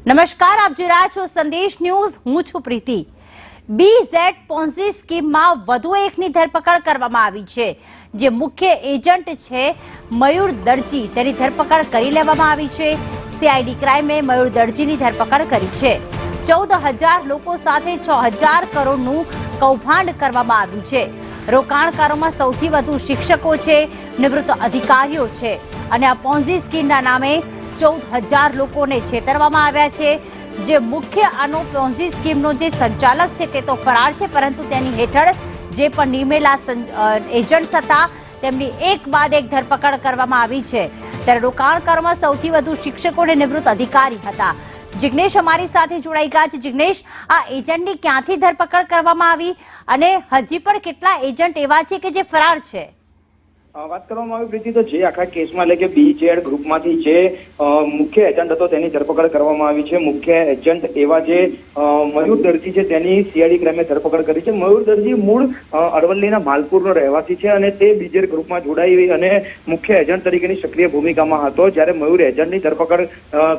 નમસ્કાર, આપ જોઈ રહ્યા છો સંદેશ ન્યૂઝ. હું છું પ્રીતિ. BZ પોન્ઝી સ્કીમમાં વધુ એકની ધરપકડ કરવામાં આવી છે. જે મુખ્ય એજન્ટ છે મયુર દરજી, તેની ધરપકડ કરી લેવામાં આવી છે. CID ક્રાઇમે મયુર દરજીની ધરપકડ કરી છે. 14,000 લોકો સાથે 6,000 કરોડનું કૌભાંડ કરવામાં આવ્યું છે. રોકાણકારોમાં સૌથી વધુ શિક્ષકો છે, નિવૃત્ત અધિકારીઓ છે અને આ પોન્ઝી સ્કીમના નામે 14,000 લોકોને છેતરવામાં આવ્યા છે. જે મુખ્ય આનો પોન્ઝી સ્કીમનો જે સંચાલક છે તે તો ફરાર છે, પરંતુ તેની હેઠળ જે પણ નિમેલા એજન્ટ્સ હતા તેમની એક બાદ એક ધરપકડ કરવામાં આવી છે. ત્યારે રોકાણકારોમાં સૌથી વધુ શિક્ષકો અને નિવૃત્ત અધિકારી હતા. જિગ્નેશ અમારી સાથે જોડાઈ ગયા છે. જિગ્નેશ, આ એજન્ટની ક્યાંથી ધરપકડ કરવામાં આવી અને હજી પણ કેટલા એજન્ટ એવા છે કે જે ફરાર છે? વાત કરવામાં આવી પ્રીતિ, તો જે આખા કેસમાં એટલે કે BZ ગ્રુપમાંથી જે મુખ્ય એજન્ટ હતો તેની ધરપકડ કરવામાં આવી છે. મુખ્ય એજન્ટ એવા જે મયુર દરજી છે તેની CID ક્રાઇમે ધરપકડ કરી છે. મયુર દરજી મૂળ અરવલ્લીના માલપુરનો રહેવાસી છે અને તે BZ ગ્રુપમાં જોડાઈ અને મુખ્ય એજન્ટ તરીકેની સક્રિય ભૂમિકામાં હતો. જ્યારે મયુર એજન્ટની ધરપકડ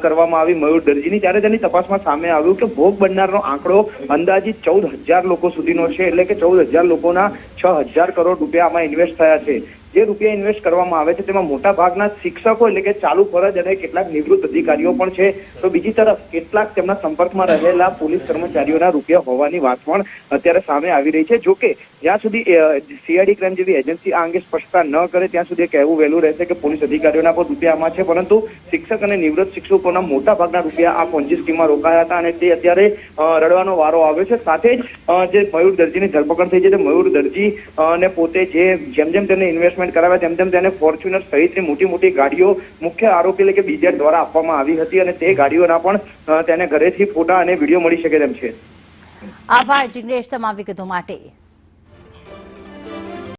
કરવામાં આવી મયુર દરજીની, ત્યારે તેની તપાસમાં સામે આવ્યું કે ભોગ બનનારનો આંકડો અંદાજિત 14,000 લોકો સુધીનો છે. એટલે કે 14,000 લોકોના 6,000 કરોડ રૂપિયા આમાં ઇન્વેસ્ટ થયા છે. જે રૂપિયા ઇન્વેસ્ટ કરવામાં આવે છે તેમાં મોટા ભાગના શિક્ષકો એટલે કે ચાલુ ફરજ અને કેટલાક નિવૃત્ત અધિકારીઓ પણ છે. તો બીજી તરફ કેટલાક તેમના સંપર્કમાં રહેલા પોલીસ કર્મચારીઓના રૂપિયા હોવાની વાત પણ અત્યારે સામે આવી રહી છે. જોકે જ્યાં સુધી CID ક્રાઇમ જેવી એજન્સી આ અંગે સ્પષ્ટતા ન કરે ત્યાં સુધી કહેવું વહેલું રહેશે કે પોલીસ અધિકારીઓના પણ રૂપિયા આમાં છે, પરંતુ શિક્ષક અને નિવૃત્ત શિક્ષકોના મોટા ભાગના રૂપિયા આ પોન્ઝી સ્કીમમાં રોકાયા હતા અને તે અત્યારે રડવાનો વારો આવ્યો છે. સાથે જ જે મયુર દરજીની ધરપકડ થઈ છે તે મયુર દરજી ને પોતે જેમ જેમ તેને ઇન્વેસ્ટમેન્ટ કરાવ્યા તેમ તેમ તેને ફોર્ચ્યુનર સહિતની મોટી મોટી ગાડીઓ મુખ્ય આરોપી એટલે કે BZ દ્વારા આપવામાં આવી હતી અને તે ગાડીઓના પણ તેને ઘરેથી ફોટા અને વિડીયો મળી શકે તેમ છે. આભાર જિગ્નેશ તમામ વિગતો માટે.